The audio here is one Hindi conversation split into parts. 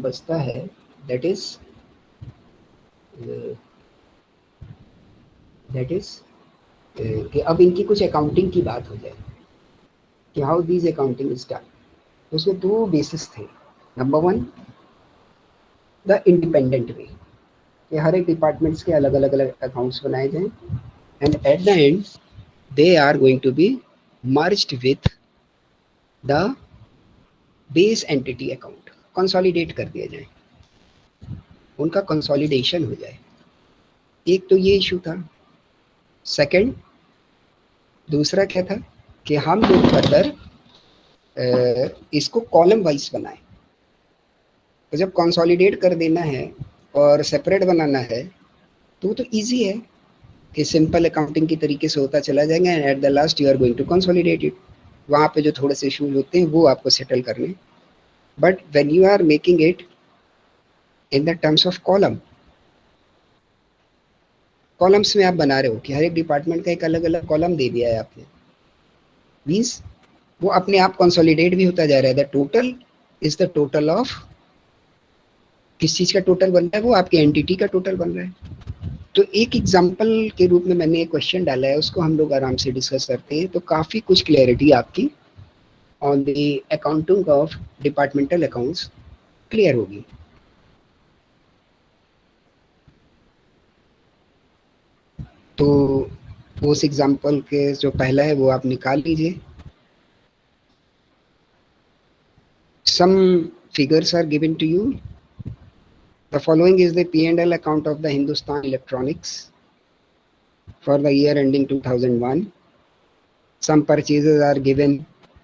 बचता है दैट इज कि अब इनकी कुछ अकाउंटिंग की बात हो जाए कि how these accounting is done. तो उसमें दो बेसिस थे। नंबर वन, द इंडिपेंडेंट वे, कि हर एक डिपार्टमेंट्स के अलग अलग अलग अकाउंट्स बनाए जाएं and at the end they are going to be merged with the base entity account, consolidate कर दिया जाए, उनका कंसोलिडेशन हो जाए। एक तो ये इशू था। सेकंड, दूसरा क्या था कि हम लोग फर्दर इसको कॉलम वाइज बनाए। तो जब कंसोलिडेट कर देना है और सेपरेट बनाना है तो इजी है कि सिंपल अकाउंटिंग की तरीके से होता चला जाएगा and at the last you are going to consolidate it. वहाँ पे जो थोड़े से इशूज होते हैं वो आपको सेटल करने। But when you are making it in the terms of columns में आप बना रहे हो कि हर एक डिपार्टमेंट का एक अलग अलग कॉलम दे दिया है आपने, मीन्स वो अपने आप कंसोलिडेट भी होता जा रहा है। The total is the total of, किस चीज का टोटल बन रहा है, वो आपके एंटिटी का टोटल बन रहा है। तो एक एग्जांपल के रूप में मैंने एक क्वेश्चन डाला है, उसको हम लोग आराम से डिस्कस करते हैं तो काफ़ी कुछ क्लियरिटी आपकी on the accounting of departmental accounts clear होगी। तो उस एग्जांपल के जो पहला है वो आप निकाल लीजिए। Some figures are given to you. The following is the P&L account of the Hindustan Electronics for the year ending 2001. Some purchases are given,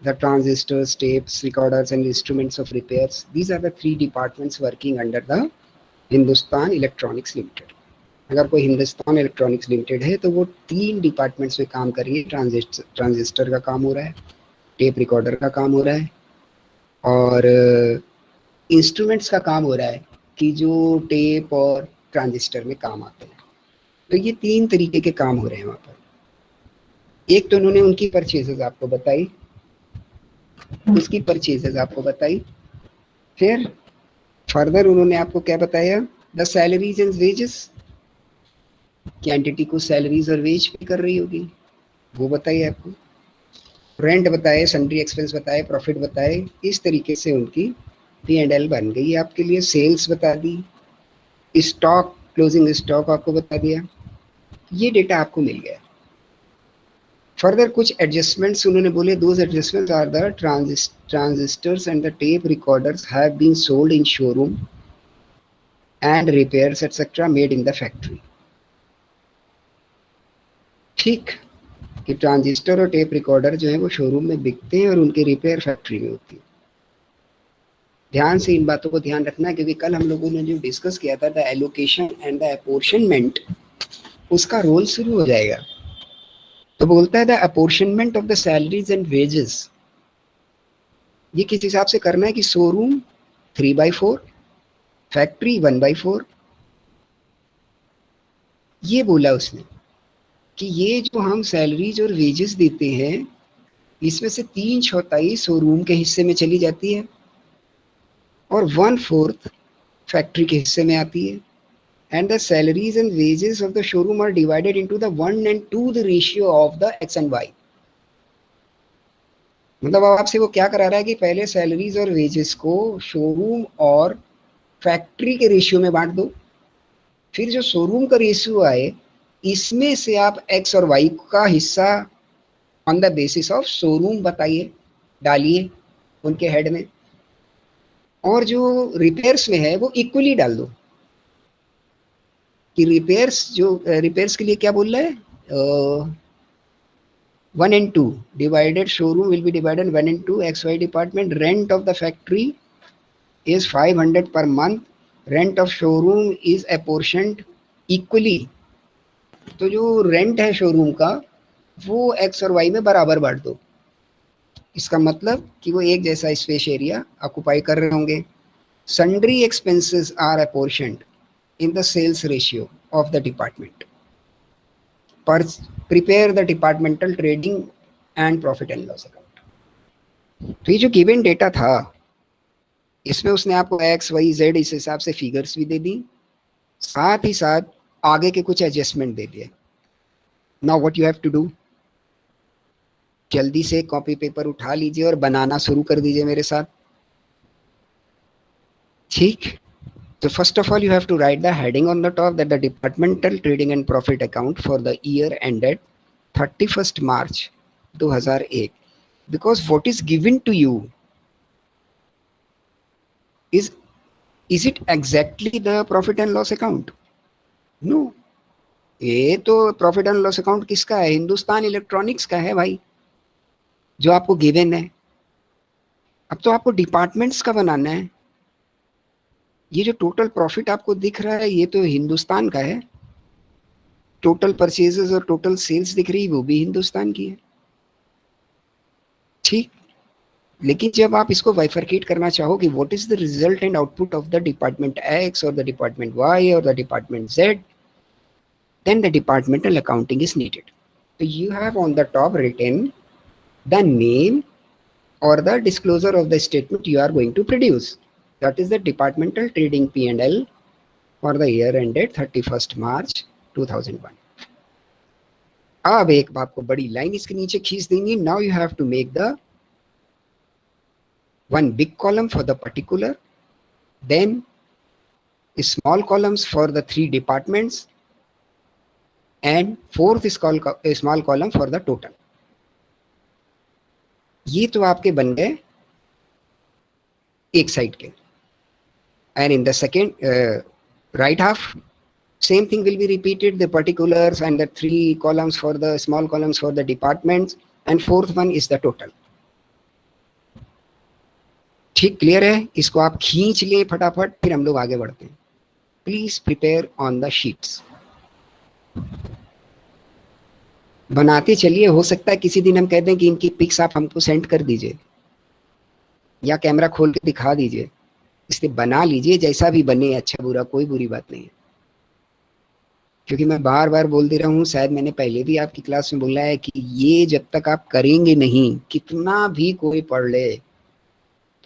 the transistors, tapes, recorders and instruments of repairs. These are the three departments working under the Hindustan Electronics Limited. अगर कोई हिंदुस्तान इलेक्ट्रॉनिक्स लिमिटेड है तो वो तीन डिपार्टमेंट्स में काम कर रही है। ट्रांजिस्टर का काम हो रहा है, टेप रिकॉर्डर का काम हो रहा है और इंस्ट्रूमेंट्स का काम हो रहा है कि जो टेप और ट्रांजिस्टर में काम आते हैं। तो ये तीन तरीके के काम हो रहे हैं वहाँ पर। एक तो उन्होंने उनकी परचेजेस आपको बताई, उसकी परचेजेस आपको बताई। फिर फर्दर उन्होंने आपको क्या बताया, द सैलरीज एंड वेजेस, कि एंटिटी को सैलरीज और वेज पे कर रही होगी, वो बताइए आपको। रेंट बताए, सन्ड्री एक्सपेंस बताए, प्रॉफिट बताए। इस तरीके से उनकी P&L बन गई आपके लिए। सेल्स बता दी, स्टॉक, क्लोजिंग स्टॉक आपको बता दिया। ये डेटा आपको मिल गया। फर्दर कुछ एडजस्टमेंट्स उन्होंने बोले, those adjustments are the transistors and the tape recorders have been sold in showroom and repairs etcetera made in the factory. ठीक, कि ट्रांजिस्टर और टेप रिकॉर्डर जो है वो शोरूम में बिकते हैं और उनकी रिपेयर फैक्ट्री में होती है। ध्यान से इन बातों को ध्यान रखना है क्योंकि कल हम लोगों ने जो डिस्कस किया था the allocation and the apportionment, उसका रोल शुरू हो जाएगा। तो बोलता है the apportionment of the salaries and wages, ये किस हिसाब से करना है कि शोरूम 3/4, फैक्ट्री 1/4। ये बोला उसने कि ये जो हम सैलरीज और वेजेस देते हैं इसमें से 3/4 शोरूम के हिस्से में चली जाती है और 1/4 फैक्ट्री के हिस्से में आती है। And the salaries and wages of the showroom are divided into the 1 and 2 the ratio of the X and Y। मतलब आपसे वो क्या करा रहा है कि पहले सैलरीज और वेजेस को शोरूम और फैक्ट्री के रेशियो में बांट दो, फिर जो शोरूम का रेशियो आए इसमें से आप एक्स और वाई का हिस्सा on the basis of showroom बताइए, डालिए उनके हेड में, और जो रिपेयर्स में है वो इक्वली डाल दो। कि रिपेयर्स के लिए क्या बोल रहा है, 1 and 2 divided, showroom will be divided 1 and 2 XY department, rent of the factory is 500 per month, rent of showroom is apportioned equally। तो जो रेंट है शोरूम का वो एक्स और वाई में बराबर बांट दो। इसका मतलब कि वो एक जैसा स्पेस एरिया ऑक्युपाई कर रहे होंगे। Sundry expenses are apportioned in the sales ratio of the department, prepare the departmental trading and profit and loss account। तो ये जो गिवन डेटा था इसमें उसने आपको एक्स वाई जेड इस हिसाब से फिगर्स भी दे दी, साथ ही साथ आगे के कुछ एडजस्टमेंट दे दिए। Now what you have to do, जल्दी से कॉपी पेपर उठा लीजिए और बनाना शुरू कर दीजिए मेरे साथ। ठीक, तो first of all you have to write the heading on the top that the departmental trading and profit account for the year ended 31st March 2001, because what is given to you is it exactly the profit and loss account? No, ये तो प्रॉफिट एंड लॉस अकाउंट किसका है? हिंदुस्तान इलेक्ट्रॉनिक्स का है भाई, जो आपको गिवन है। अब तो आपको डिपार्टमेंट्स का बनाना है। ये जो टोटल प्रॉफिट आपको दिख रहा है ये तो हिंदुस्तान का है, टोटल परचेजेस और टोटल सेल्स दिख रही है वो भी हिंदुस्तान की है। ठीक, लेकिन जब आप इसको बाइफरकेट करना चाहो कि what is the result and output of the department x और द डिपार्टमेंट वाई और the department Z, then the departmental accounting is needed. So you have on the top written the name or the disclosure of the statement you are going to produce. That is the departmental trading P&L for the year ended 31st March 2001. अब एक आपको बड़ी लाइन इसके नीचे खींच देंगी. Now you have to make the one big column for the particular, then small columns for the three departments, and fourth small column for the total. ये तो आपके बन गए एक साइड के. And in the second right half, same thing will be repeated, the particulars and the three columns for the small columns for the departments, and fourth one is the total. ठीक, क्लियर है? इसको आप खींच ले फटाफट, फिर हम लोग आगे बढ़ते हैं. Please prepare on the sheets. बनाते चलिए. हो सकता है किसी दिन हम कह दें कि इनकी पिक्स आप हमको सेंड कर दीजिए या कैमरा खोल के दिखा दीजिए. इसलिए बना लीजिए, जैसा भी बने, अच्छा बुरा कोई बुरी बात नहीं है. क्योंकि मैं बार बार बोल दे रहा हूँ, शायद मैंने पहले भी आपकी क्लास में बोला है कि ये जब तक आप करेंगे नहीं, कितना भी कोई पढ़ ले,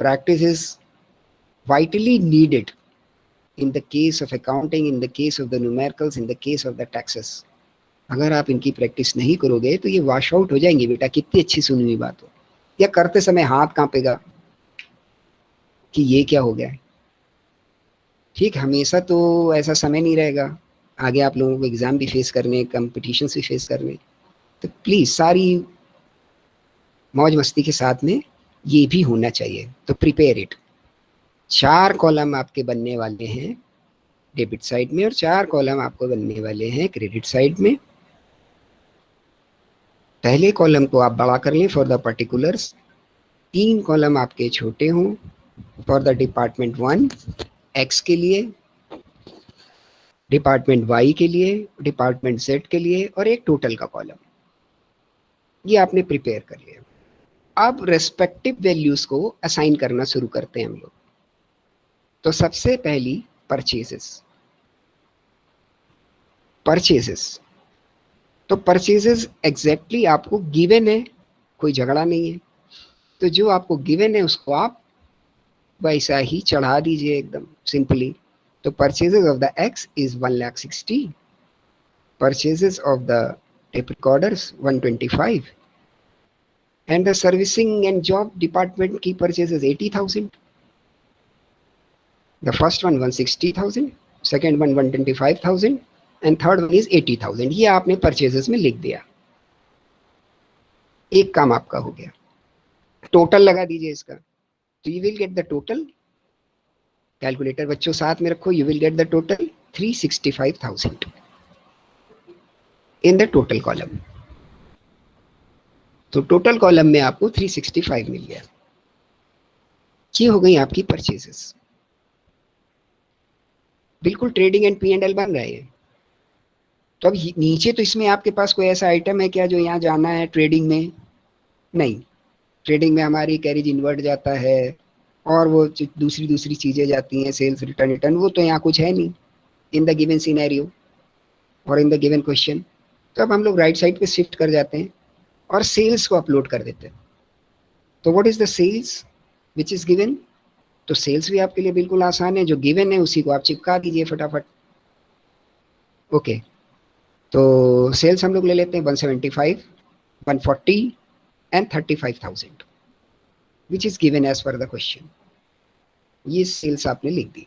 practice is vitally needed in the case of accounting, in the case of the numericals, in the case of the taxes. अगर आप इनकी प्रैक्टिस नहीं करोगे तो ये वॉश आउट हो जाएंगे बेटा. कितनी अच्छी सुनी हुई बात हो, या करते समय हाथ कांपेगा कि ये क्या हो गया है. ठीक, हमेशा तो ऐसा समय नहीं रहेगा. आगे आप लोगों को एग्जाम भी फेस करने, कंपटीशन भी फेस करने, तो प्लीज सारी मौज मस्ती के साथ में ये भी होना चाहिए. तो प्रिपेयर इट. 4 कॉलम आपके बनने वाले हैं डेबिट साइड में और 4 कॉलम आपको बनने वाले हैं क्रेडिट साइड में. पहले कॉलम को आप बड़ा कर लें फॉर द पर्टिकुलर्स. 3 कॉलम आपके छोटे हों फॉर द डिपार्टमेंट 1 एक्स के लिए, डिपार्टमेंट वाई के लिए, डिपार्टमेंट जेड के लिए, और एक टोटल का कॉलम. ये आपने प्रिपेयर कर लिया. अब रेस्पेक्टिव वैल्यूज को असाइन करना शुरू करते हैं हम लोग. तो सबसे पहली परचेजेस. तो परचेजेस एग्जैक्टली आपको गिवन है, कोई झगड़ा नहीं है. तो जो आपको गिवन है उसको आप वैसा ही चढ़ा दीजिए एकदम सिंपली. तो purchases of the x is 1,60,000, purchases of the tape recorders 125, and the servicing and job department की purchases 80,000. The first one 160,000, second one 125,000, and third one is 80,000. ये आपने परचेजेस में लिख दिया. एक काम आपका हो गया. टोटल लगा दीजिए इसका. तो you will get the total. Calculator बच्चों साथ में रखो. You will get the total 365,000 in the total column. तो टोटल कॉलम में आपको 365 मिल गया. ये हो गई आपकी परचेजेस. बिल्कुल ट्रेडिंग एंड P&L बन रहा है. तो अब नीचे तो इसमें आपके पास कोई ऐसा आइटम है क्या जो यहाँ जाना है ट्रेडिंग में? नहीं. ट्रेडिंग में हमारी कैरेज इनवर्ट जाता है और वो दूसरी चीज़ें जाती हैं, सेल्स रिटर्न. वो तो यहाँ कुछ है नहीं इन द गिवन सिनेरियो और इन द गिवन क्वेश्चन. तो अब हम लोग राइट साइड पे शिफ्ट कर जाते हैं और सेल्स को अपलोड कर देते हैं. तो what is the cells which is given? तो सेल्स भी आपके लिए बिल्कुल आसान है, जो गिवन है उसी को आप चिपका दीजिए फटाफट। ओके, तो सेल्स हम लोग ले लेते हैं 175, 140 and 35,000 which is given as per the question. ये सेल्स आपने लिख दी।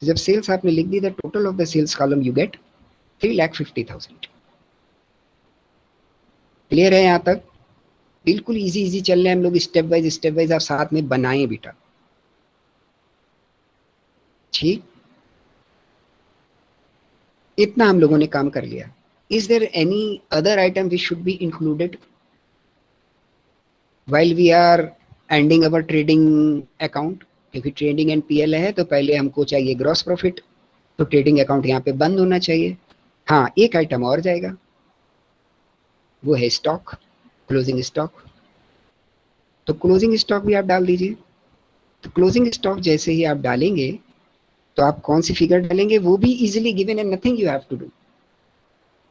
जब सेल्स आपने लिख दी, the total of the sales column you get 3,50,000। Clear है यहाँ तक? बिल्कुल इजी इजी चल रहे हैं हम लोग, स्टेप वाइज आप साथ में बनाएं बेटा। ठीक, इतना हम लोगों ने काम कर लिया। Is there any other item which should be included while we are ending our trading account? क्योंकि ट्रेडिंग एंड पीएल है तो पहले हमको चाहिए ग्रॉस प्रॉफिट, तो ट्रेडिंग अकाउंट यहाँ पे बंद होना चाहिए। हाँ, एक आइटम और जाएगा, वो है स्टॉक, क्लोजिंग स्टॉक। तो क्लोजिंग स्टॉक भी आप डाल दीजिए। तो क्लोजिंग स्टॉक जैसे ही आप डालेंगे तो आप कौन सी फिगर डालेंगे वो भी इजीली गिवन है, nothing you have to do.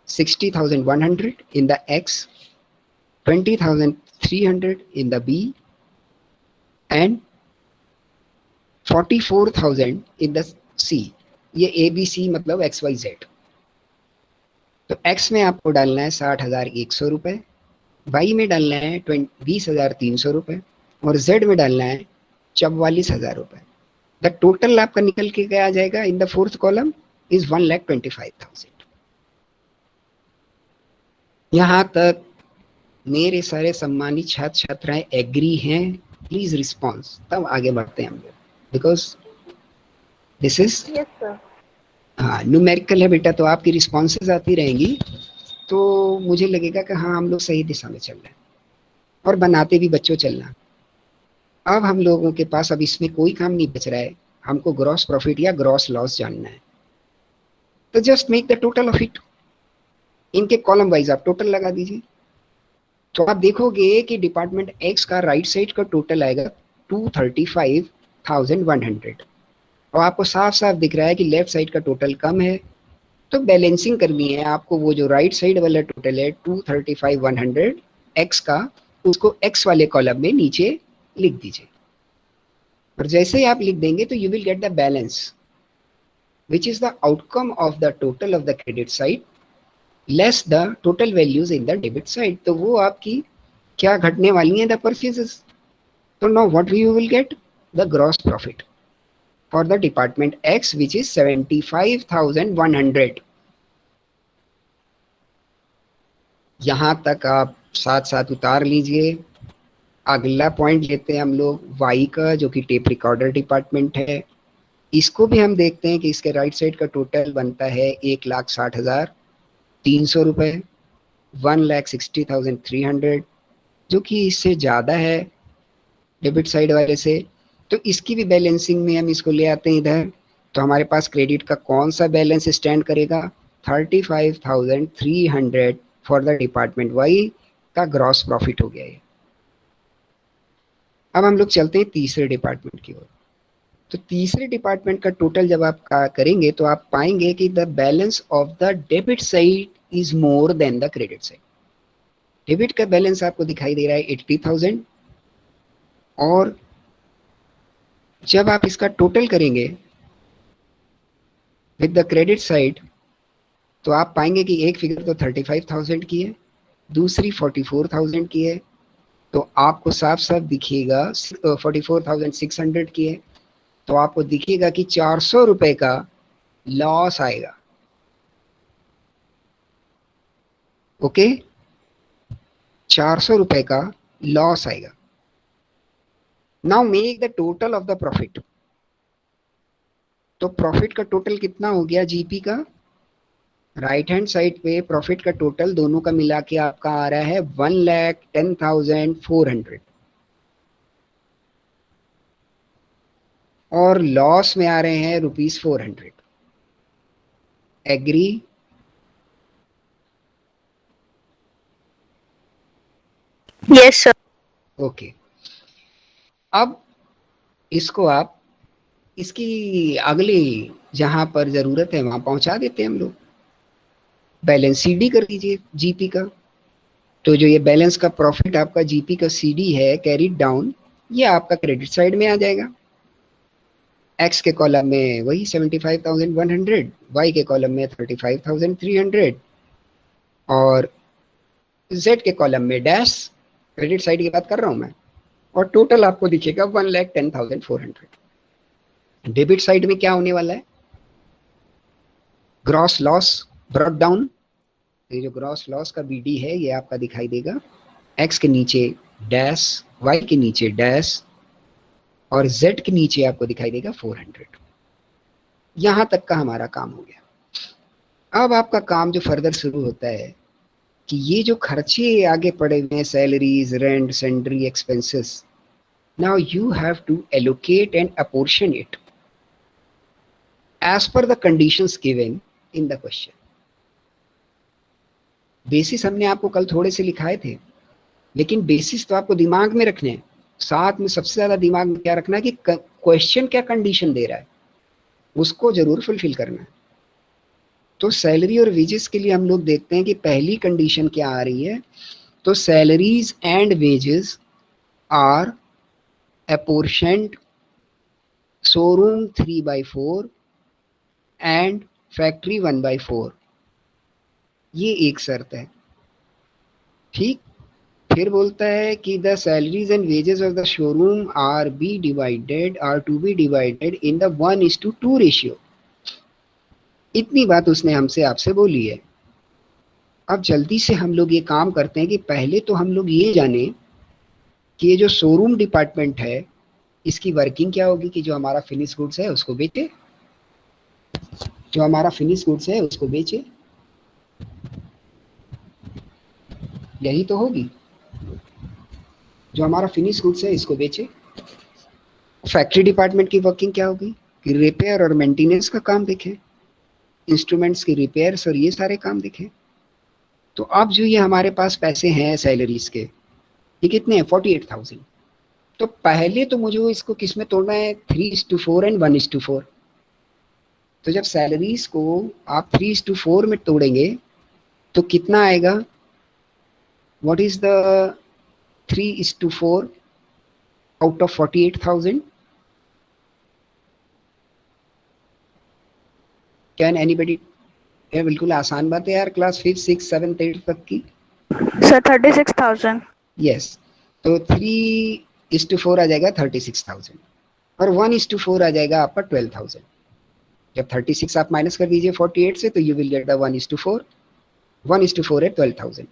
60,100 in the X, 20,300 in the B and 44,000 in the C। ये ABC मतलब XYZ। तो X में आपको डालना है 60,100 रुपए, Y में डालना है 20,300 रुपए और Z में डालना है 44,000 रुपए। द टोटल आपका निकल के क्या आ जाएगा in the fourth column is 1,25,000। यहाँ तक मेरे सारे सम्मानित छात्र छात्राएं एग्री हैं? प्लीज रिस्पॉन्स, तब आगे बढ़ते हैं हम लोग, बिकॉज दिस इज हाँ न्यूमेरिकल है बेटा, तो आपकी रिस्पॉन्सेज आती रहेंगी तो मुझे लगेगा कि हाँ हम लोग सही दिशा में चल रहे हैं, और बनाते भी बच्चों चलना। अब हम लोगों के पास अब इसमें कोई काम नहीं बच रहा है, हमको ग्रॉस प्रॉफिट या ग्रॉस लॉस जानना है। तो just make the total of it, इनके कॉलम वाइज आप टोटल लगा दीजिए। तो आप देखोगे कि डिपार्टमेंट एक्स का राइट साइड का टोटल आएगा 235,100 और आपको साफ साफ दिख रहा है कि लेफ्ट साइड का टोटल कम है, तो बैलेंसिंग करनी है आपको। वो जो राइट साइड वाला टोटल है 235,100 एक्स का, उसको एक्स वाले कॉलम में नीचे लिख दीजिए। और जैसे ही आप लिख देंगे तो you will get the balance which is the outcome of the total of the credit side lace the total values in the debit side. तो वो आपकी क्या घटने वाली है, द परचेजेस। तो now what you will gate, the gross profit for the department x which is 75,100। यहां तक आप साथ साथ उतार लीजिए। अगला पॉइंट लेते हैं हम लोग वाई का, जो कि टेप रिकॉर्डर डिपार्टमेंट है। इसको भी हम देखते हैं कि इसके राइट साइड का टोटल बनता है 1,60,300 रुपए, 1,60,300, जो कि इससे ज़्यादा है डेबिट साइड वाले से। तो इसकी भी बैलेंसिंग में हम इसको ले आते हैं इधर। तो हमारे पास क्रेडिट का कौन सा बैलेंस स्टैंड करेगा, 35,300 फॉर द डिपार्टमेंट वाई का ग्रॉस प्रॉफिट हो गया है। अब हम लोग चलते हैं तीसरे डिपार्टमेंट की ओर। तो तीसरे डिपार्टमेंट का टोटल जब आप करेंगे तो आप पाएंगे कि the balance of the debit side is more than the credit side. Debit का बैलेंस आपको दिखाई दे रहा है 80,000, और जब आप इसका टोटल करेंगे विद द क्रेडिट साइड तो आप पाएंगे कि एक फिगर तो 35,000 की है, दूसरी 44,000 की है। तो आपको साफ साफ दिखेगा 44,600 की है, तो आपको दिखेगा कि 400 रुपए का लॉस आएगा। ओके, 400 रुपए का लॉस आएगा। Now make the total of the profit. तो प्रॉफिट का टोटल कितना हो गया जीपी का, राइट हैंड साइड पे प्रॉफिट का टोटल दोनों का मिला के आपका आ रहा है 1,10,400, और लॉस में आ रहे हैं ₹400। एग्री? Yes sir. ओके, अब इसको आप इसकी अगली जहां पर जरूरत है वहां पहुंचा देते हैं हम लोग। बैलेंस सीडी कर दीजिए जीपी का। तो जो ये बैलेंस का प्रॉफिट आपका जीपी का सीडी है कैरीड डाउन, ये आपका क्रेडिट साइड में आ जाएगा। एक्स के कॉलम में वही 75,100, वाई के कॉलम में 35,300 और जेड के कॉलम में डैश, क्रेडिट साइड की बात कर रहा हूं मैं, और टोटल आपको दिखेगा 1,10,400। डेबिट साइड में क्या होने वाला है, ग्रॉस लॉस ब्रॉट डाउन, ये जो ग्रॉस लॉस का बीडी है ये आपका दिखाई देगा एक्स के नीचे डैश, वाई के नीचे डैश और जेड के नीचे आपको दिखाई देगा 400। यहां तक का हमारा काम हो गया। अब आपका काम जो फर्दर शुरू होता है कि ये जो खर्चे आगे पड़े हुए हैं, salaries, rent, sundry expenses, now you have to allocate and apportion it as per the conditions given in the question. Basis हमने आपको कल थोड़े से लिखाए थे, लेकिन बेसिस तो आपको दिमाग में रखने हैं। साथ में सबसे ज्यादा दिमाग में क्या रखना है कि क्वेश्चन क्या कंडीशन दे रहा है, उसको जरूर फुलफिल करना है। तो सैलरी और वेजेस के लिए हम लोग देखते हैं कि पहली कंडीशन क्या आ रही है, तो salaries and wages are apportioned showroom 3/4 and factory 1/4, ये एक शर्त है। ठीक, फिर बोलता है कि the salaries and wages of the showroom are to be divided in the 1:2 ratio. इतनी बात उसने हमसे आपसे बोली है। अब जल्दी से हम लोग ये काम करते हैं कि पहले तो हम लोग ये जाने कि ये जो शोरूम डिपार्टमेंट है इसकी वर्किंग क्या होगी, कि जो हमारा फिनिश गुड्स है उसको बेचे, जो हमारा फिनिश गुड्स है उसको बेचे, यही तो होगी। जो हमारा फिनिश गुड्स है इसको बेचे। फैक्ट्री डिपार्टमेंट की वर्किंग क्या होगी कि रिपेयर और मेंटेनेंस का काम देखें, इंस्ट्रूमेंट्स की रिपेयर्स और ये सारे काम देखें। तो अब जो ये हमारे पास पैसे हैं सैलरीज के, ये कितने हैं, 48,000। तो पहले तो मुझे इसको किस में तोड़ना है, 3:4 एंड 1:4। तो जब सैलरीज को आप 3:4 में तोड़ेंगे तो कितना आएगा, what is the 3:4 out of 48,000? Can anybody? ये बिल्कुल आसान बात है यार, क्लास 5, 6, 7, 8 तक की। सर 36,000। यस, तो 3:4 आ जाएगा 36,000 और 1:4 आ जाएगा आपका 12,000। जब 36 आप माइनस कर दीजिए 48 से तो यू विल गेट द 1:4। 1:4 है 12,000।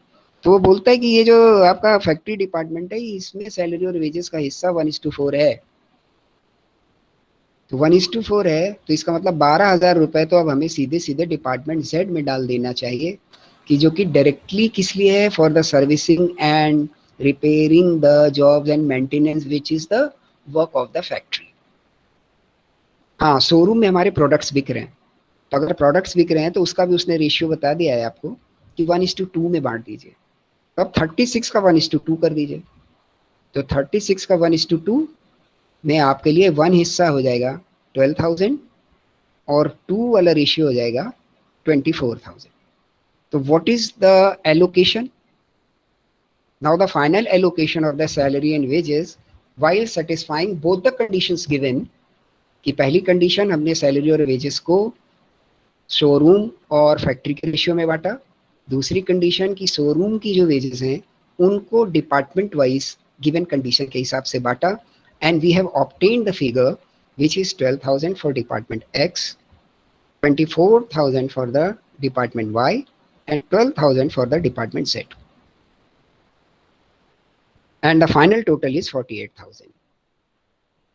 तो वो बोलता है कि ये जो आपका फैक्ट्री डिपार्टमेंट है इसमें सैलरी और वेजेस का हिस्सा 1:4 है। तो 1:4 है तो इसका मतलब 12,000 रुपए तो अब हमें सीधे सीधे डिपार्टमेंट जेड में डाल देना चाहिए, कि जो कि डायरेक्टली किस लिए है, for the servicing and repairing the jobs and maintenance which is the work of the factory. हाँ, शोरूम में हमारे प्रोडक्ट्स बिक रहे हैं, तो अगर प्रोडक्ट्स बिक रहे हैं तो उसका भी उसने रेशियो बता दिया है आपको कि 1:2 में बांट दीजिए। तो अब 36 का 1:2 कर दीजिए। तो 36 का 1:2 में आपके लिए 1 हिस्सा हो जाएगा 12,000 और 2 वाला रेशियो हो जाएगा 24,000। तो what is the allocation? Now the final allocation of the salary and wages while satisfying both the conditions given, कि पहली कंडीशन हमने सैलरी और वेजेस को शोरूम और फैक्ट्री के रेशियो में बांटा, दूसरी कंडीशन की शोरूम की जो वेजेस हैं उनको डिपार्टमेंट वाइज गिवन कंडीशन के हिसाब से बांटा, and we have obtained the figure which is 12,000 for department X, 24,000 for the department Y and 12,000 for the department Z, and the final total is 48,000।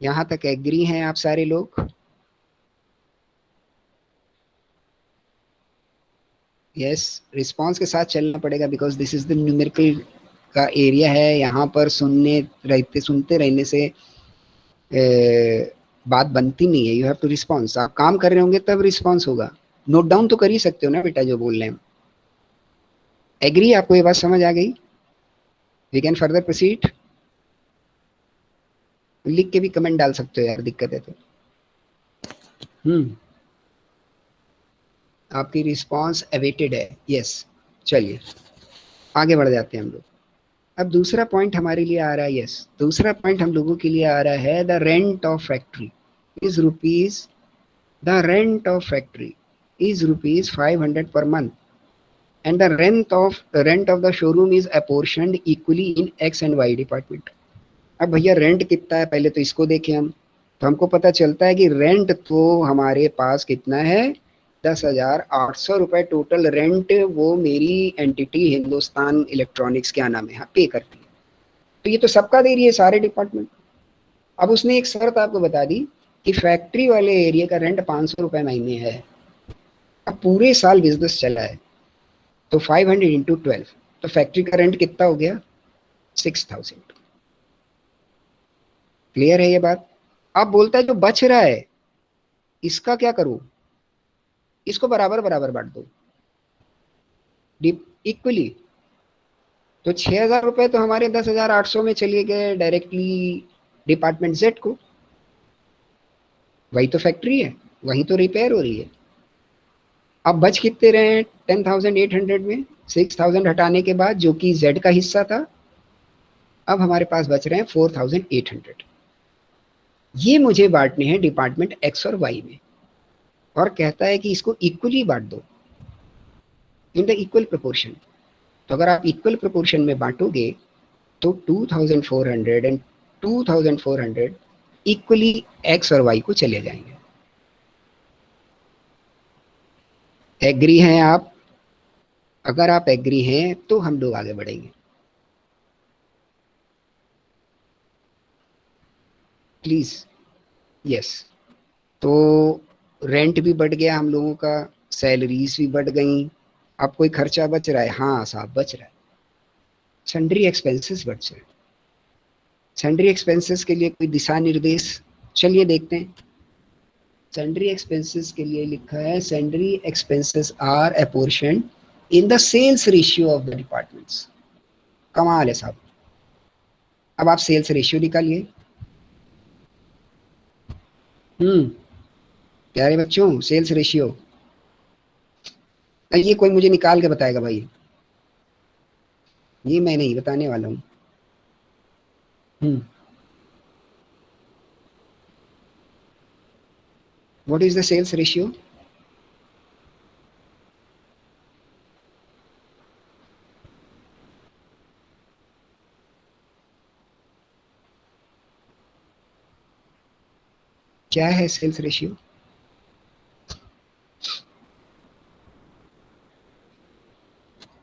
यहां तक एग्री हैं आप सारे लोग? यस, रिस्पॉन्स के साथ चलना पड़ेगा because this is the numerical का एरिया है। यहाँ पर सुनते रहने से बात बनती नहीं है। You have to response. आप काम कर रहे होंगे तब रिस्पॉन्स होगा। नोट डाउन तो कर ही सकते हो ना बेटा जो बोल रहे हैं। एग्री? आपको ये बात समझ आ गई? We can further proceed. लिख के भी कमेंट डाल सकते हो यार, दिक्कत है तो। आपकी रिस्पॉन्स अवेटेड है। यस, चलिए आगे बढ़ जाते हैं हम लोग। अब दूसरा पॉइंट हमारे लिए आ रहा है। यस, दूसरा पॉइंट हम लोगों के लिए आ रहा है the rent of factory. is rupees, the rent of factory is rupees 500 per month, and the rent of the showroom is apportioned equally in X and Y department. अब भैया रेंट कितना है पहले तो इसको देखें हम, तो हमको पता चलता है कि रेंट तो हमारे पास कितना है, 10,800 रुपए टोटल रेंट वो मेरी एंटिटी हिंदुस्तान इलेक्ट्रॉनिक्स क्या नाम है पे करती है। तो ये तो सबका दे रही है, सारे डिपार्टमेंट। अब उसने एक शर्त आपको बता दी कि फैक्ट्री वाले एरिया का रेंट 500 रुपए महीने है। अब पूरे साल बिजनेस चला है तो 500 इंटू 12, तो फैक्ट्री का रेंट कितना हो गया, 6,000। क्लियर है ये बात? अब बोलता है जो बच रहा है इसका क्या करूं, इसको बराबर बराबर बांट दो इक्वली। तो 6,000 रुपए तो हमारे 10,800 में चले गए डायरेक्टली डिपार्टमेंट जेड को, वही तो फैक्ट्री है, वही तो रिपेयर हो रही है। अब बच कितने रहे हैं 10,800 में, 6,000 हटाने के बाद जो कि जेड का हिस्सा था, अब हमारे पास बच रहे हैं 4,800। ये मुझे बांटने हैं डिपार्टमेंट एक्स और वाई में, और कहता है कि इसको इक्वली बांट दो इन द इक्वल प्रोपोर्शन। तो अगर आप इक्वल प्रोपोर्शन में बांटोगे तो 2,400 एंड 2,400 इक्वली एक्स और वाई को चले जाएंगे। एग्री हैं आप? अगर आप एग्री हैं तो हम लोग आगे बढ़ेंगे। Please yes. तो रेंट भी बढ़ गया हम लोगों का, सैलरीज भी बढ़ गई। अब कोई खर्चा बच रहा है? हाँ साहब बच रहा है, सन्ड्री एक्सपेंसेस बच रहे हैं। सन्ड्री एक्सपेंसेस के लिए कोई दिशा निर्देश, चलिए देखते हैं। सन्ड्री एक्सपेंसेस के लिए लिखा है sundry expenses are apportioned in the sales ratio of the departments. कमाल है साहब। अब आप सेल्स रेशियो निकालिए। प्यारे बच्चों, सेल्स रेशियो ये कोई मुझे निकाल के बताएगा भाई, ये मैं नहीं बताने वाला हूँ। What is the sales ratio? क्या है सेल्स रेशियो?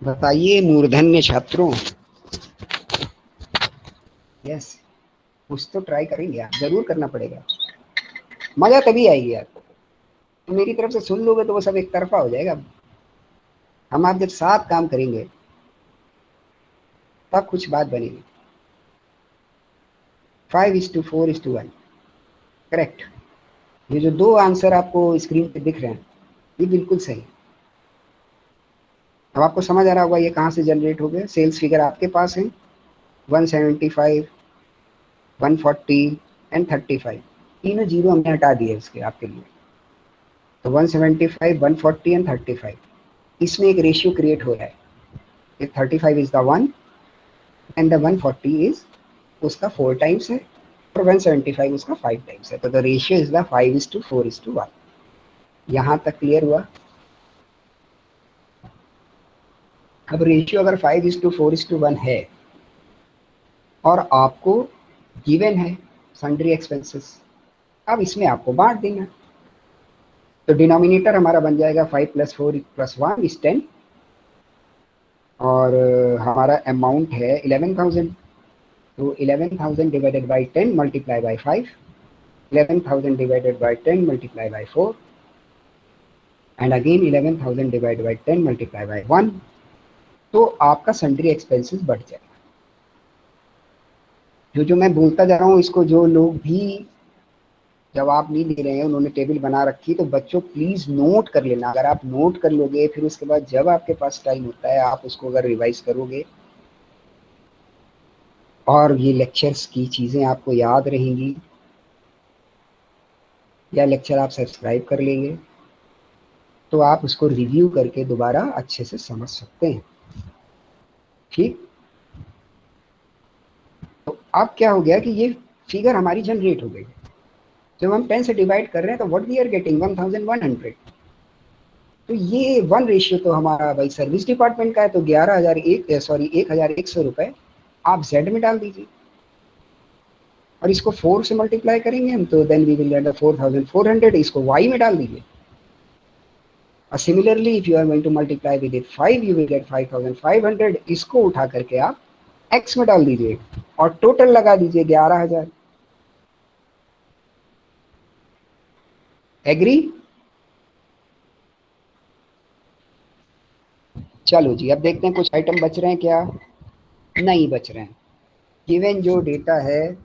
बताइए मूर्धन्य छात्रों। यस, कुछ तो ट्राई करेंगे आप, जरूर करना पड़ेगा, मजा तभी आएगी यार। तो मेरी तरफ से सुन लोगे तो वो सब एक तरफा हो जाएगा। हम आप जब साथ काम करेंगे तब कुछ बात बनेगी। 5:4:1 करेक्ट। ये जो दो आंसर आपको स्क्रीन पे दिख रहे हैं ये बिल्कुल सही। अब आपको समझ आ रहा होगा ये कहाँ से जनरेट हो गया। सेल्स फिगर आपके पास है 175, 140 एंड 35, तीनों जीरो हमने हटा दिए इसके आपके लिए। तो 175, 140 एंड 35, इसमें एक रेशियो क्रिएट हो रहा है। 35 is the 1 and the 140 is उसका 4 टाइम्स है और 175 उसका 5 टाइम्स है। तो द रेशियो इज द 5:4:1। यहाँ तक क्लियर हुआ? अब रेशियो अगर 5:4:1 है और आपको गिवन है सन्ड्री एक्सपेंसेस, अब इसमें आपको बांट देना। तो डिनोमिनेटर हमारा बन जाएगा 5 + 4 + 1 is 10, और हमारा अमाउंट है 11,000। तो 11,000 divided by 10 multiply by 5, 11,000 divided by 10 multiply by 4 and again 11,000 divided by 10 multiply by 1। तो आपका सन्ड्री एक्सपेंसेस बढ़ जाएगा। जो मैं बोलता जा रहा हूँ इसको जो लोग भी जवाब नहीं दे रहे हैं उन्होंने टेबल बना रखी, तो बच्चों प्लीज नोट कर लेना। अगर आप नोट कर लोगे फिर उसके बाद जब आपके पास टाइम होता है आप उसको अगर रिवाइज करोगे और ये लेक्चर्स की चीजें आपको याद रहेंगी, या लेक्चर आप सब्सक्राइब कर लेंगे तो आप उसको रिव्यू करके दोबारा अच्छे से समझ सकते हैं। ठीक, तो अब क्या हो गया कि ये फिगर हमारी जनरेट हो गई। जब हम 10 से डिवाइड कर रहे हैं तो व्हाट वी आर गेटिंग 1100। तो ये 1 रेशियो तो हमारा भाई सर्विस डिपार्टमेंट का है, तो 1101 रुपए आप जेड में डाल दीजिए और इसको 4 से मल्टीप्लाई करेंगे हम, तो देन वी विल गेट 4400। इसको y में डाल दीजिए और similarly if you are going to multiply with it 5 you will get 5500। इसको उठा करके आप x में डाल दीजिए और टोटल लगा दीजिए 11000। एग्री? चलो जी, अब देखते हैं कुछ आइटम बच रहे हैं क्या? नहीं बच रहे हैं। गिवन जो डेटा है,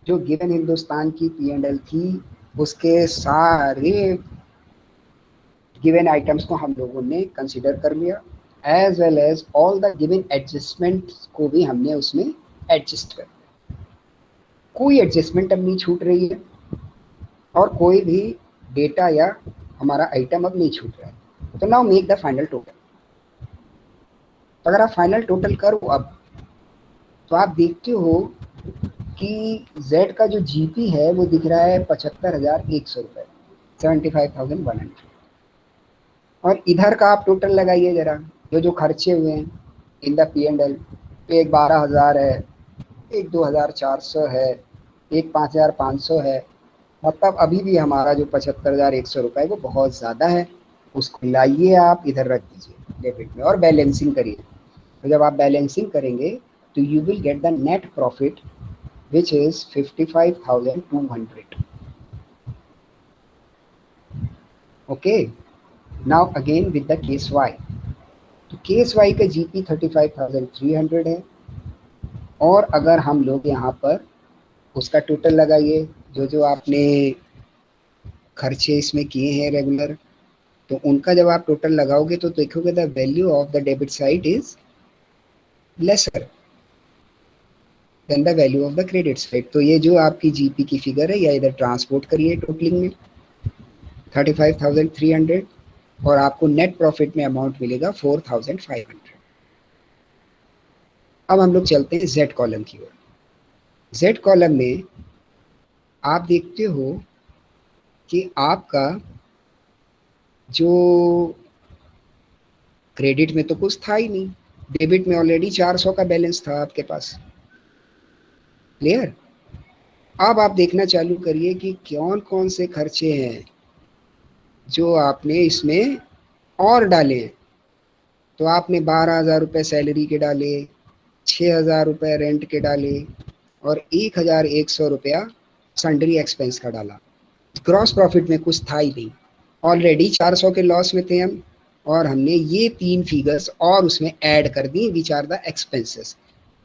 जो गिवन हिंदुस्तान की P&L थी, उसके सारे गिवन आइटम्स को हम लोगों ने कंसीडर कर लिया, as well as all the given adjustment को भी हमने उसमें एडजस्ट कर दिया। कोई एडजस्टमेंट अब नहीं छूट रही है और कोई भी डेटा या हमारा आइटम अब नहीं छूट रहा है। तो now make the final total. अगर आप फाइनल टोटल करो अब, तो आप देखते हो कि Z का जो GP है वो दिख रहा है 75,100 रुपये, 75,100। और इधर का आप टोटल लगाइए जरा, जो खर्चे हुए हैं इन द P&L। एक 12,000 है, एक 2,400 है, एक 5,500 है। मतलब अभी भी हमारा जो 75,100 रुपये वो बहुत ज़्यादा है। उसको लाइए आप इधर रख दीजिए डेबिट में और बैलेंसिंग करिए। तो जब आप बैलेंसिंग करेंगे तो you will get the net profit which is 55,200. Okay, now again with the case Y. तो केस Y का GP 35,300 है और अगर हम लोग यहाँ पर उसका टोटल लगाइए, जो आपने खर्चे इसमें किए हैं रेगुलर, तो उनका जब आप टोटल लगाओगे तो देखोगे the value of the debit side is lesser than the value of the credit side. तो ये जो आपकी जीपी की फिगर है, या इधर ट्रांसपोर्ट करिए टोटलिंग में 35,300 और आपको नेट प्रॉफिट में अमाउंट मिलेगा 4,500। अब हम लोग चलते हैं जेड कॉलम की ओर। जेड कॉलम में आप देखते हो कि आपका जो क्रेडिट में तो कुछ था ही नहीं, डेबिट में ऑलरेडी 400 का बैलेंस था आपके पास। क्लियर? अब आप देखना चालू करिए कि कौन कौन से खर्चे हैं जो आपने इसमें और डाले हैं। तो आपने 12,000 रुपये सैलरी के डाले, 6,000 रुपये रेंट के डाले और 1,100 रुपया सन्ड्री एक्सपेंस का डाला। ग्रॉस प्रॉफिट में कुछ था ही नहीं, ऑलरेडी 400 के लॉस में थे हम, और हमने ये 3 फिगर्स और उसमें ऐड कर दी, which are the expenses.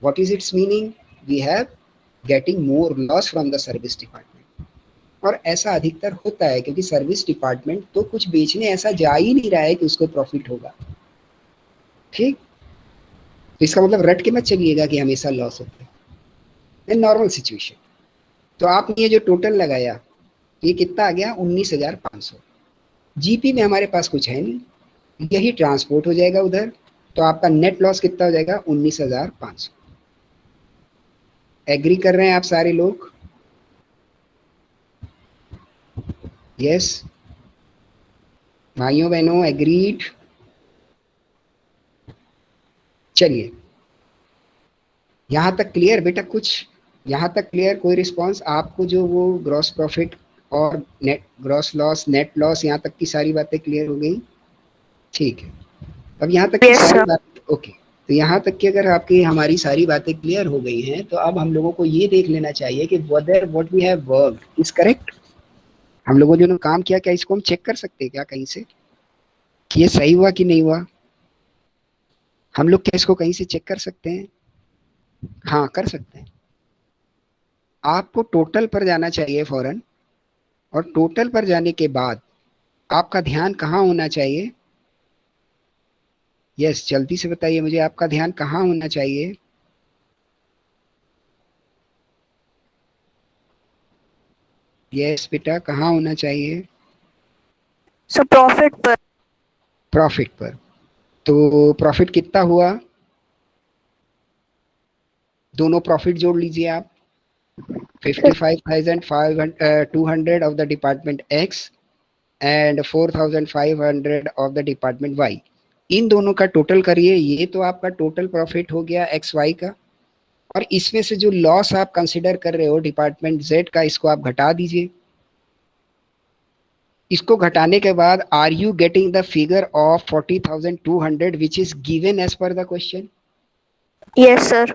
What is its meaning? We have getting more loss from the service department. और ऐसा अधिकतर होता है क्योंकि सर्विस डिपार्टमेंट तो कुछ बेचने ऐसा जा ही नहीं रहा है कि उसको प्रॉफिट होगा। ठीक, तो इसका मतलब रट के मत चलिएगा कि हमेशा लॉस होता है, नॉर्मल सिचुएशन। तो आपने ये जो टोटल लगाया, ये कितना आ गया? 19,500। जीपी में हमारे पास कुछ है नहीं, यही ट्रांसपोर्ट हो जाएगा उधर, तो आपका नेट लॉस कितना हो जाएगा? 19,500। एग्री कर रहे हैं आप सारे लोग? यस भाइयों बहनों, एग्रीड? चलिए, यहां तक क्लियर बेटा? कुछ यहां तक क्लियर? कोई रिस्पांस? आपको जो वो ग्रॉस प्रॉफिट और net gross loss, net loss, यहाँ तक की सारी बातें क्लियर हो गई? ठीक है, अब यहाँ तक की Yes, सारी sir. बात ओके। तो यहाँ तक की अगर आपकी हमारी सारी बातें क्लियर हो गई हैं, तो अब हम लोगों को ये देख लेना चाहिए कि whether what we have worked is correct। हम लोगों ने जो काम किया, क्या इसको हम चेक कर सकते हैं क्या कहीं से कि ये सही हुआ कि नहीं हुआ? हम लोग क्या इसको कहीं से चेक कर सकते हैं? हाँ, कर सकते हैं। आपको टोटल पर जाना चाहिए फौरन, और टोटल पर जाने के बाद आपका ध्यान कहाँ होना चाहिए? यस, जल्दी से बताइए मुझे, आपका ध्यान कहाँ होना चाहिए? यस बेटा, कहाँ होना चाहिए? So profit पर प्रॉफिट पर। तो प्रॉफिट कितना हुआ? दोनों प्रॉफिट जोड़ लीजिए आप। 55,200 of the department X and 4,500 of the department Y. इन दोनों का टोटल करिए, ये तो आपका टोटल प्रॉफिट हो गया एक्स वाई का, और इसमें से जो लॉस आप कंसिडर कर रहे हो डिपार्टमेंट जेड का, इसको आप घटा दीजिए। इसको घटाने के बाद are you getting the figure of 40,200 which is given as per the question? Yes, sir.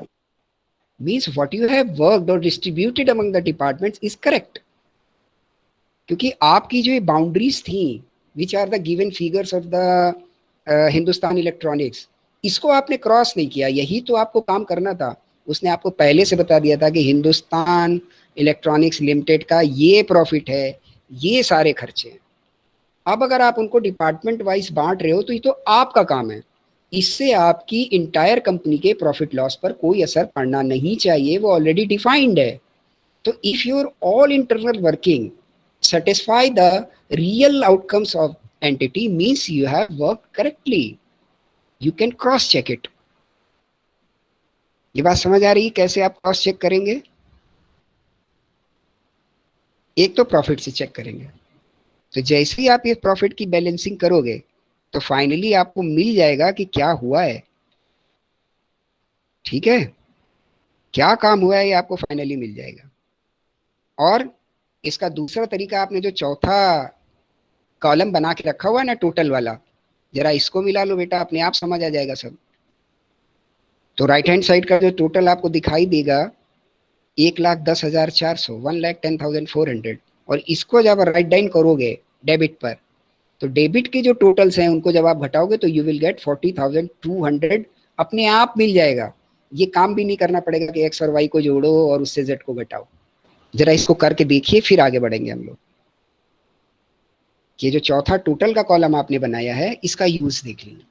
Means what you have worked or distributed among the departments is correct, क्योंकि आपकी जो बाउंड्रीज थी which are the given figures of the Hindustan Electronics, इसको आपने क्रॉस नहीं किया, यही तो आपको काम करना था। उसने आपको पहले से बता दिया था कि हिंदुस्तान इलेक्ट्रॉनिक्स लिमिटेड का ये प्रॉफिट है, ये सारे खर्चे हैं। अब अगर आप उनको डिपार्टमेंट वाइज बांट रहे हो तो ये तो आपका काम है, इससे आपकी इंटायर कंपनी के प्रॉफिट लॉस पर कोई असर पड़ना नहीं चाहिए, वो ऑलरेडी डिफाइंड है। तो if your all internal working satisfy the real outcomes of entity means you have worked correctly, you can cross check it. ये बात समझ आ रही है कैसे आप क्रॉस चेक करेंगे? एक तो प्रॉफिट से चेक करेंगे, तो जैसे ही आप ये प्रॉफिट की बैलेंसिंग करोगे तो फाइनली आपको मिल जाएगा कि क्या हुआ है। ठीक है, क्या काम हुआ है ये आपको फाइनली मिल जाएगा। और इसका दूसरा तरीका, आपने जो चौथा कॉलम बना के रखा हुआ है ना टोटल वाला, जरा इसको मिला लो बेटा, अपने आप समझ आ जाएगा सब। तो राइट हैंड साइड का जो टोटल आपको दिखाई देगा 1,10,400, 1,10,400, और इसको जब राइट डाउन करोगे डेबिट पर, तो डेबिट के जो टोटल्स हैं उनको जब आप घटाओगे तो यू विल गेट 40,200, अपने आप मिल जाएगा। ये काम भी नहीं करना पड़ेगा कि एक्स और वाई को जोड़ो और उससे जेड को घटाओ। जरा इसको करके देखिए, फिर आगे बढ़ेंगे हम लोग। ये जो चौथा टोटल का कॉलम आपने बनाया है, इसका यूज देख लीजिए।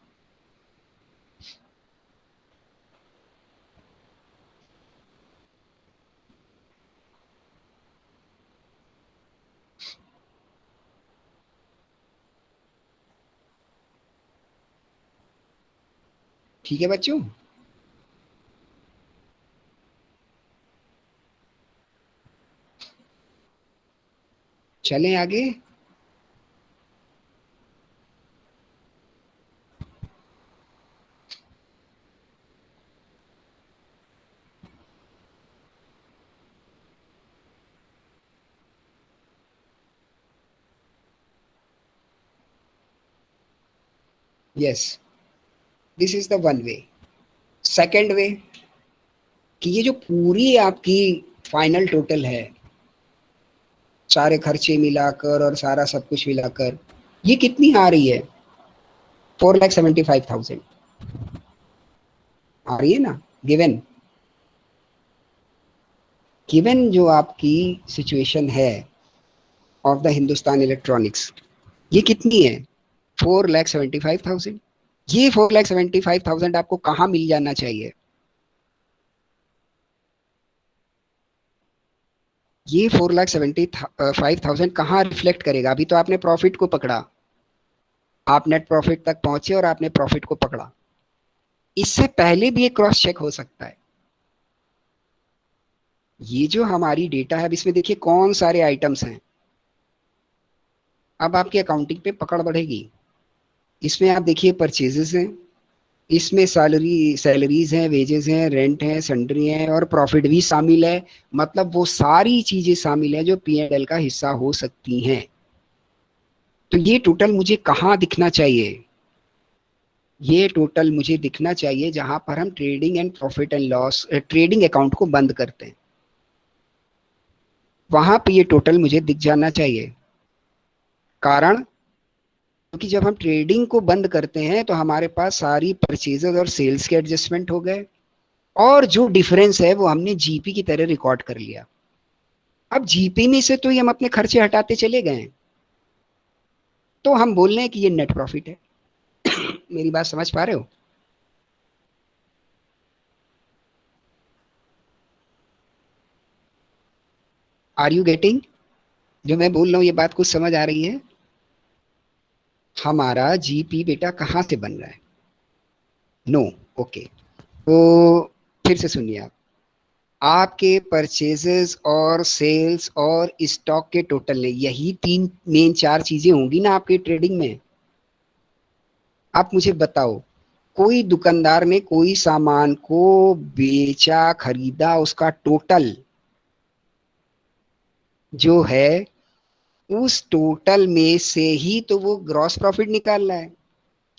ठीक है बच्चों, चलें आगे। Yes, this is the one way. Second वे, कि ये जो पूरी आपकी फाइनल टोटल है, सारे खर्चे मिलाकर और सारा सब कुछ मिलाकर, ये कितनी आ रही है? 4,75,000 आ रही है ना। गिवन गिवन जो आपकी सिचुएशन है ऑफ द हिंदुस्तान इलेक्ट्रॉनिक्स, ये कितनी है? 4,75,000। ये 4,75,000 आपको कहाँ मिल जाना चाहिए? ये 4,75,000 कहाँ रिफ्लेक्ट करेगा? अभी तो आपने प्रॉफिट को पकड़ा, आप नेट प्रॉफिट तक पहुंचे और आपने प्रॉफिट को पकड़ा। इससे पहले भी एक क्रॉस चेक हो सकता है। ये जो हमारी डेटा है, अब इसमें देखिए कौन सारे आइटम्स हैं। अब आपकी अकाउंटिंग पे पकड़ बढ़ेगी। इसमें आप देखिए परचेजेस हैं, इसमें सैलरीज हैं, वेजेस हैं, रेंट हैं, सन्ड्री हैं, और प्रॉफिट भी शामिल है। मतलब वो सारी चीजें शामिल हैं जो P&L का हिस्सा हो सकती हैं। तो ये टोटल मुझे कहाँ दिखना चाहिए? ये टोटल मुझे दिखना चाहिए जहां पर हम trading and profit and loss trading account को बंद करते हैं, वहां पे ये टोटल मुझे दिख जाना चाहिए। कारण, क्योंकि जब हम ट्रेडिंग को बंद करते हैं तो हमारे पास सारी परचेजेस और सेल्स के एडजस्टमेंट हो गए, और जो डिफरेंस है वो हमने जीपी की तरह रिकॉर्ड कर लिया। अब जीपी में से तो ही हम अपने खर्चे हटाते चले गए, तो हम बोल रहे हैं कि ये नेट प्रॉफिट है। मेरी बात समझ पा रहे हो? Are you getting? जो मैं बोल रहा हूँ ये बात कुछ समझ आ रही है? हमारा जीपी बेटा कहाँ से बन रहा है? No, okay. तो फिर से सुनिए आप, आपके परचेजेस और सेल्स और स्टॉक के टोटल ने, यही तीन मेन चार चीजें होंगी ना आपके ट्रेडिंग में। आप मुझे बताओ, कोई दुकानदार ने कोई सामान को बेचा खरीदा, उसका टोटल जो है, उस टोटल में से ही तो वो ग्रॉस प्रॉफिट निकाल रहा है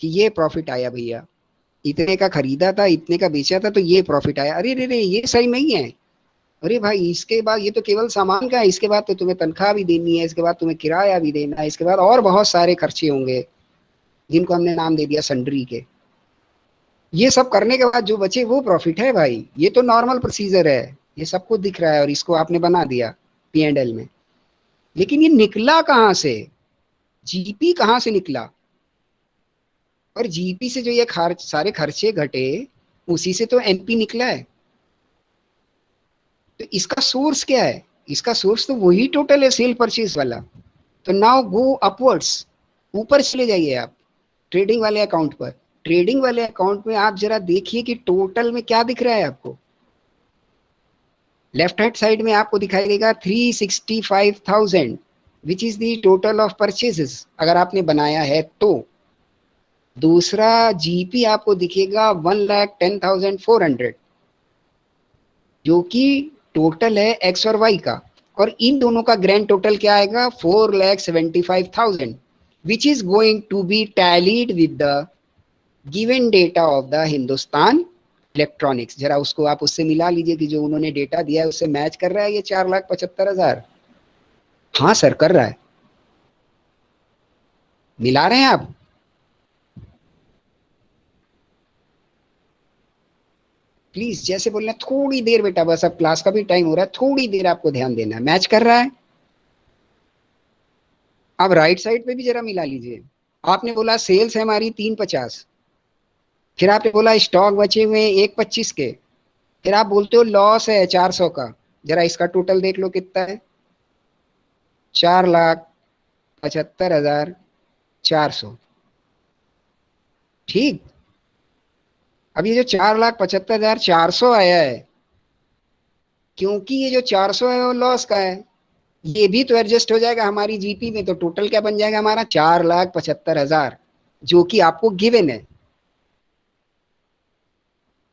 कि ये प्रॉफिट आया भैया, इतने का खरीदा था, इतने का बेचा था, तो ये प्रॉफिट आया। अरे रे रे, ये सही नहीं है। अरे भाई, इसके बाद ये तो केवल सामान का है, इसके बाद तो तुम्हें तनख्वाह भी देनी है, इसके बाद तुम्हें किराया भी देना है, इसके बाद और बहुत सारे खर्चे होंगे जिनको हमने नाम दे दिया सन्ड्री के। ये सब करने के बाद जो बचे वो प्रॉफिट है भाई। ये तो नॉर्मल प्रोसीजर है, ये सबको दिख रहा है, और इसको आपने बना दिया P&L में। लेकिन ये निकला कहाँ से? जीपी कहाँ से निकला? और जीपी से जो ये सारे खर्चे घटे, उसी से तो एनपी निकला है। तो इसका सोर्स क्या है? इसका सोर्स तो वही टोटल है, सेल परचेज वाला। तो नाउ गो अपवर्ड्स, ऊपर चले जाइए आप ट्रेडिंग वाले अकाउंट पर। ट्रेडिंग वाले अकाउंट में आप जरा देखिए कि टोटल में क्या दिख रहा है आपको। लेफ्ट हैंड साइड में आपको दिखाई देगा 365,000, which is the total of purchases अगर आपने बनाया है तो। दूसरा जीपी आपको दिखेगा 1,10,400, जो कि टोटल है एक्स और वाई का। और इन दोनों का ग्रैंड टोटल क्या आएगा? 4,75,000, which is going to be tallied with the given data of the Hindustan Electronics. जरा उसको आप उससे मिला लीजिए कि जो उन्होंने डेटा दिया है उससे मैच कर रहा है ये 4,75,000? हाँ सर, कर रहा है। मिला रहे हैं आप? प्लीज जैसे बोल रहे हैं, थोड़ी देर बेटा, बस अब क्लास का भी टाइम हो रहा है, थोड़ी देर आपको ध्यान देना है। मैच कर रहा है? अब राइट साइड पे भी जरा मिला लीजिए। आपने बोला सेल्स है हमारी 350, फिर आपने बोला स्टॉक बचे हुए 125 के, फिर आप बोलते हो लॉस है 400 का। जरा इसका टोटल देख लो कितना है, 4,75,400। ठीक। अब ये जो 4,75,400 आया है, क्योंकि ये जो 400 है वो लॉस का है, ये भी तो एडजस्ट हो जाएगा हमारी जीपी में, तो टोटल क्या बन जाएगा हमारा? 4,75,000, जो कि आपको गिवन है।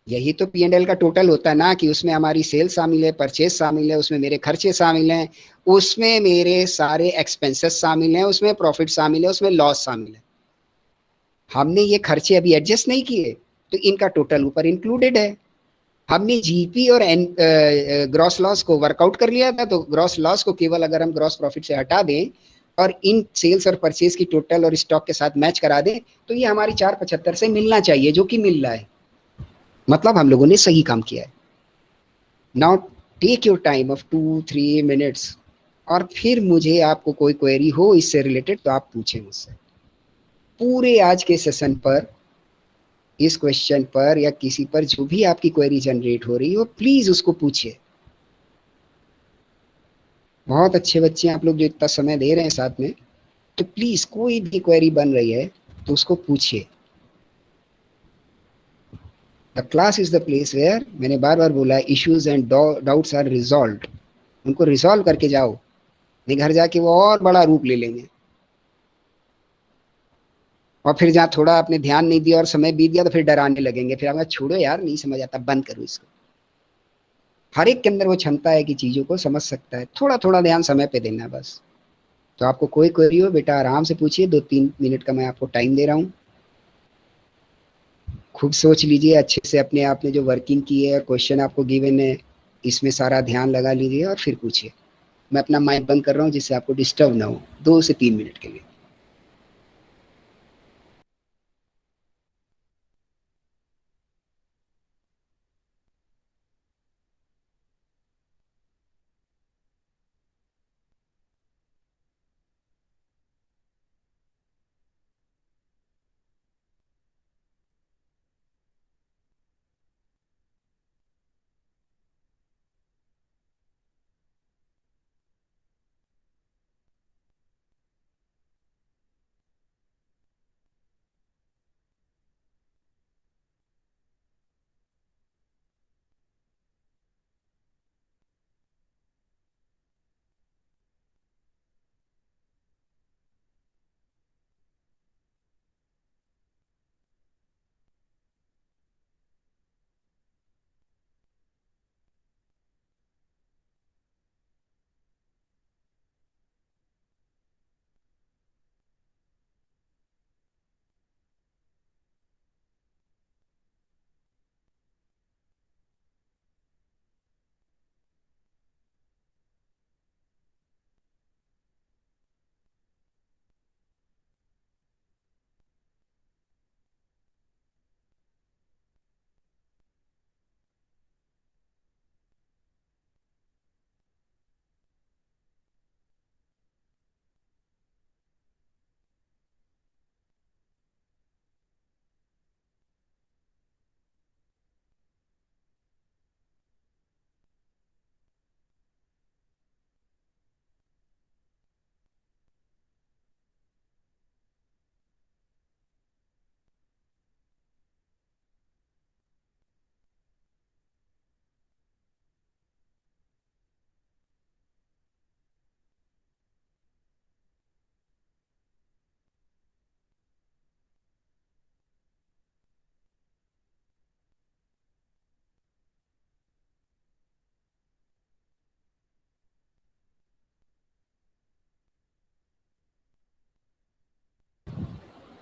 यही तो P&L का टोटल होता है ना, कि उसमें हमारी सेल शामिल है, परचेज शामिल है, उसमें मेरे खर्चे शामिल हैं, उसमें मेरे सारे एक्सपेंसेस शामिल हैं, उसमें प्रॉफिट शामिल है, उसमें लॉस शामिल है। हमने ये खर्चे अभी एडजस्ट नहीं किए, तो इनका टोटल ऊपर इंक्लूडेड है। हमने जीपी और ग्रॉस लॉस को वर्कआउट कर लिया था, तो ग्रॉस लॉस को केवल अगर हम ग्रॉस प्रॉफिट से हटा दें और इन सेल्स और परचेज की टोटल और स्टॉक के साथ मैच करा दें, तो ये हमारी 4,75 से मिलना चाहिए, जो कि मिल रहा है। मतलब हम लोगों ने सही काम किया है। Now take your time of 2-3 minutes, और फिर मुझे आपको कोई क्वेरी हो इससे रिलेटेड तो आप पूछें मुझसे। पूरे आज के सेशन पर, इस क्वेश्चन पर या किसी पर जो भी आपकी क्वेरी जनरेट हो रही हो, प्लीज उसको पूछिए। बहुत अच्छे बच्चे हैं आप लोग जो इतना समय दे रहे हैं साथ में, तो प्लीज कोई भी क्वेरी बन रही है तो उसको पूछिए। The class is the place where, मैंने बार बार बोला, issues and doubts are resolve. उनको रिजॉल्व करके जाओ, नहीं घर जाके वो और बड़ा रूप ले लेंगे। और फिर जहाँ थोड़ा आपने ध्यान नहीं दिया और समय बीत गया तो फिर डराने लगेंगे, फिर हमें छोड़ो यार, नहीं समझ आता, बंद करो इसको। हर एक के अंदर वो क्षमता है कि चीजों को समझ सकता है, थोड़ा थोड़ा ध्यान समय पे देना है बस। तो आपको कोई क्वेरी हो बेटा आराम से पूछिए, 2-3 मिनट का मैं आपको टाइम दे रहा हूँ। खूब सोच लीजिए अच्छे से, अपने आप ने जो वर्किंग की है और क्वेश्चन आपको गिवन है, इसमें सारा ध्यान लगा लीजिए और फिर पूछिए। मैं अपना माइक बंद कर रहा हूँ जिससे आपको डिस्टर्ब ना हो, 2 से 3 मिनट के लिए।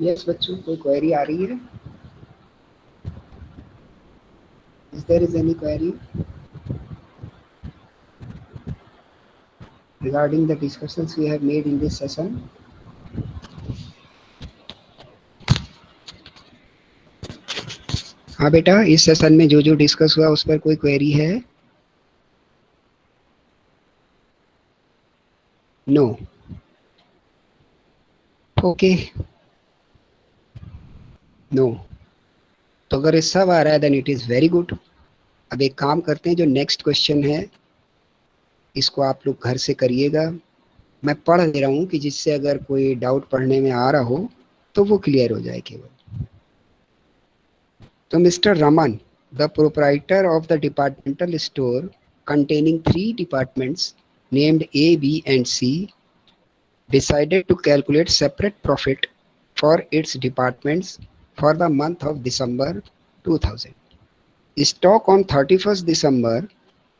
यस बच्चों, कोई क्वेरी आ रही है? Is there is any query regarding the discussions we have made in this session? हाँ बेटा, इस सेशन में जो जो डिस्कस हुआ उस पर कोई क्वेरी है? नो। Okay, no. तो अगर ये सब आ रहा है then it is very good. अब एक काम करते हैं, जो नेक्स्ट क्वेश्चन है इसको आप लोग घर से करिएगा। मैं पढ़ दे रहा हूँ कि जिससे अगर कोई डाउट पढ़ने में आ रहा हो तो वो क्लियर हो जाए केवल। तो mister Raman, the proprietor of the departmental store containing 3 departments named A, B and C decided to calculate separate profit for its departments for the month of December 2000. Stock on 31st December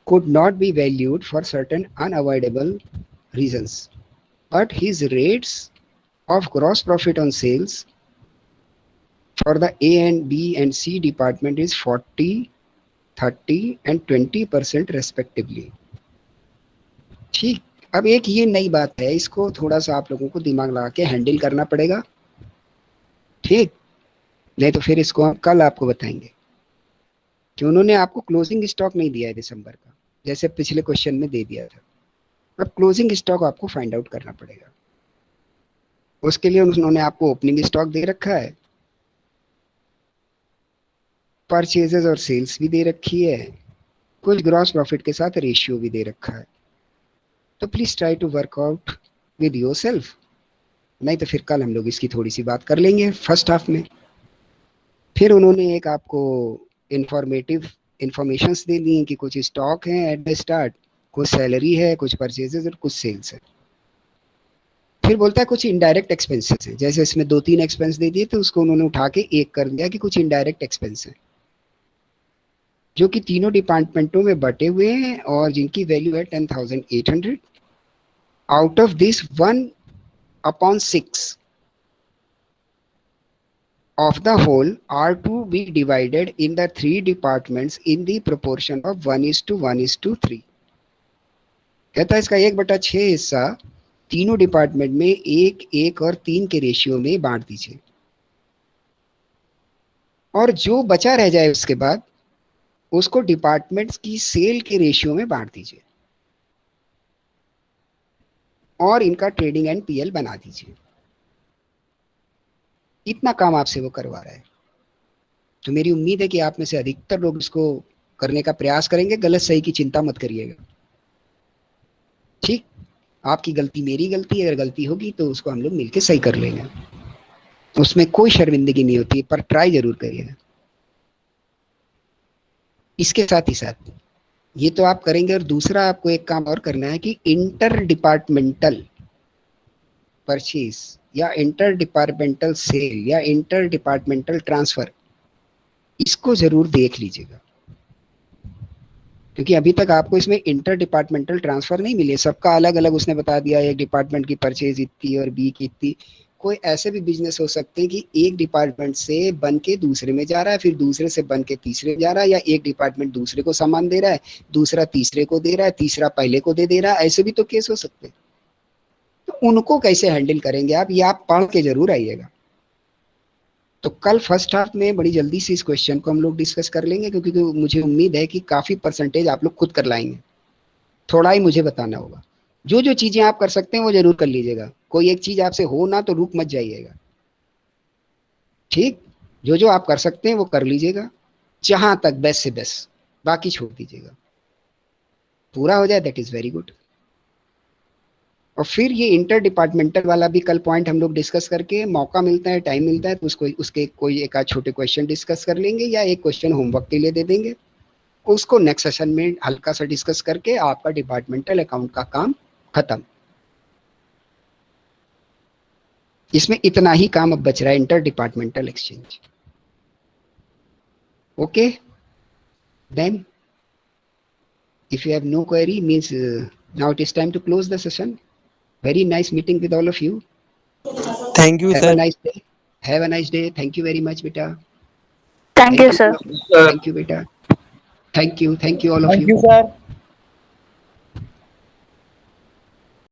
could not be valued for certain unavoidable reasons, but his rates of gross profit on sales for the A and B and C department is 40, 30 and 20% respectively. ठीक, अब एक ये नई बात है, इसको थोड़ा सा आप लोगों को दिमाग लगा के हैंडल करना पड़ेगा, ठीक? नहीं तो फिर इसको हम कल आपको बताएंगे कि उन्होंने आपको क्लोजिंग स्टॉक नहीं दिया है दिसंबर का, जैसे पिछले क्वेश्चन में दे दिया था। अब क्लोजिंग स्टॉक आपको फाइंड आउट करना पड़ेगा। उसके लिए उन्होंने आपको ओपनिंग स्टॉक दे रखा है, परचेजेस और सेल्स भी दे रखी है, कुछ ग्रॉस प्रॉफिट के साथ रेशियो भी दे रखा है। तो please try to work out with yourself, नहीं तो फिर कल हम लोग इसकी थोड़ी सी बात कर लेंगे फर्स्ट हाफ में। फिर उन्होंने एक आपको इंफॉर्मेटिव इंफॉर्मेशंस दे दी कि कुछ स्टॉक है एट द स्टार्ट, कुछ सैलरी है, कुछ परचेजेस और कुछ सेल्स है। फिर बोलता है कुछ इनडायरेक्ट एक्सपेंसेस है, जैसे इसमें 2-3 एक्सपेंस दे दिए तो उसको उन्होंने उठा के एक कर दिया कि कुछ इनडायरेक्ट एक्सपेंस है, जो कि तीनों डिपार्टमेंटों में बटे हुए हैं और जिनकी वैल्यू है 10,800। Out of this 1/6 of the whole are to be divided in the 3 departments in the proportion of 1:1:3। कहता है इसका 1/6 हिस्सा तीनों डिपार्टमेंट में 1, 1 और 3 के रेशियो में बांट दीजिए, और जो बचा रह जाए उसके बाद उसको डिपार्टमेंट्स की सेल के रेशियो में बांट दीजिए और इनका ट्रेडिंग एंड पीएल बना दीजिए। इतना काम आपसे वो करवा रहा है। तो मेरी उम्मीद है कि आप में से अधिकतर लोग इसको करने का प्रयास करेंगे। गलत सही की चिंता मत करिएगा, ठीक? आपकी गलती मेरी गलती, अगर गलती होगी तो उसको हम लोग मिलकर सही कर लेंगे, उसमें कोई शर्मिंदगी नहीं होती, पर ट्राई जरूर करिएगा। इसके साथ ही साथ ये तो आप करेंगे, और दूसरा आपको एक काम और करना है कि इंटर डिपार्टमेंटल परचेज या इंटर डिपार्टमेंटल सेल या इंटर डिपार्टमेंटल ट्रांसफर, इसको जरूर देख लीजिएगा, क्योंकि अभी तक आपको इसमें इंटर डिपार्टमेंटल ट्रांसफर नहीं मिले। सबका अलग अलग उसने बता दिया, एक डिपार्टमेंट की परचेज इतनी और बी की इतनी। कोई ऐसे भी बिजनेस हो सकते हैं कि एक डिपार्टमेंट से बन के दूसरे में जा रहा है, फिर दूसरे से बन के तीसरे में जा रहा है, या एक डिपार्टमेंट दूसरे को सामान दे रहा है, दूसरा तीसरे को दे रहा है, तीसरा पहले को दे रहा है। ऐसे भी तो केस हो सकते हैं। तो उनको कैसे हैंडल करेंगे आप, ये आप पढ़ के जरूर आइएगा। तो कल फर्स्ट हाफ में बड़ी जल्दी से इस क्वेश्चन को हम लोग डिस्कस कर लेंगे, क्योंकि मुझे उम्मीद है कि काफ़ी परसेंटेज आप लोग खुद कर लाएंगे। थोड़ा ही मुझे बताना होगा। जो जो चीज़ें आप कर सकते हैं वो जरूर कर लीजिएगा। कोई एक चीज़ आपसे हो ना तो रुक मत जाइएगा, ठीक? जो जो आप कर सकते हैं वो कर लीजिएगा, जहाँ तक बेस्ट से बेस्ट, बाकी छोड़ दीजिएगा। पूरा हो जाए दैट इज़ वेरी गुड। और फिर ये इंटर डिपार्टमेंटल वाला भी कल पॉइंट हम लोग डिस्कस करके, मौका मिलता है, टाइम मिलता है तो उसको उसके कोई एक आध छोटे क्वेश्चन डिस्कस कर लेंगे, या एक क्वेश्चन होमवर्क के लिए दे देंगे। उसको नेक्स्ट सेशन में हल्का सा डिस्कस करके आपका डिपार्टमेंटल अकाउंट का काम खत्म। इसमें इतना ही काम अब बच रहा है, inter departmental exchange. Okay, then if you have no query means now it is time to close the session. Very nice meeting with all of you. Thank you, Have sir. a nice day. Have a nice day. Thank you very much, beta. Thank you, sir. Thank you, beta. Thank you all of Thank you. you, sir.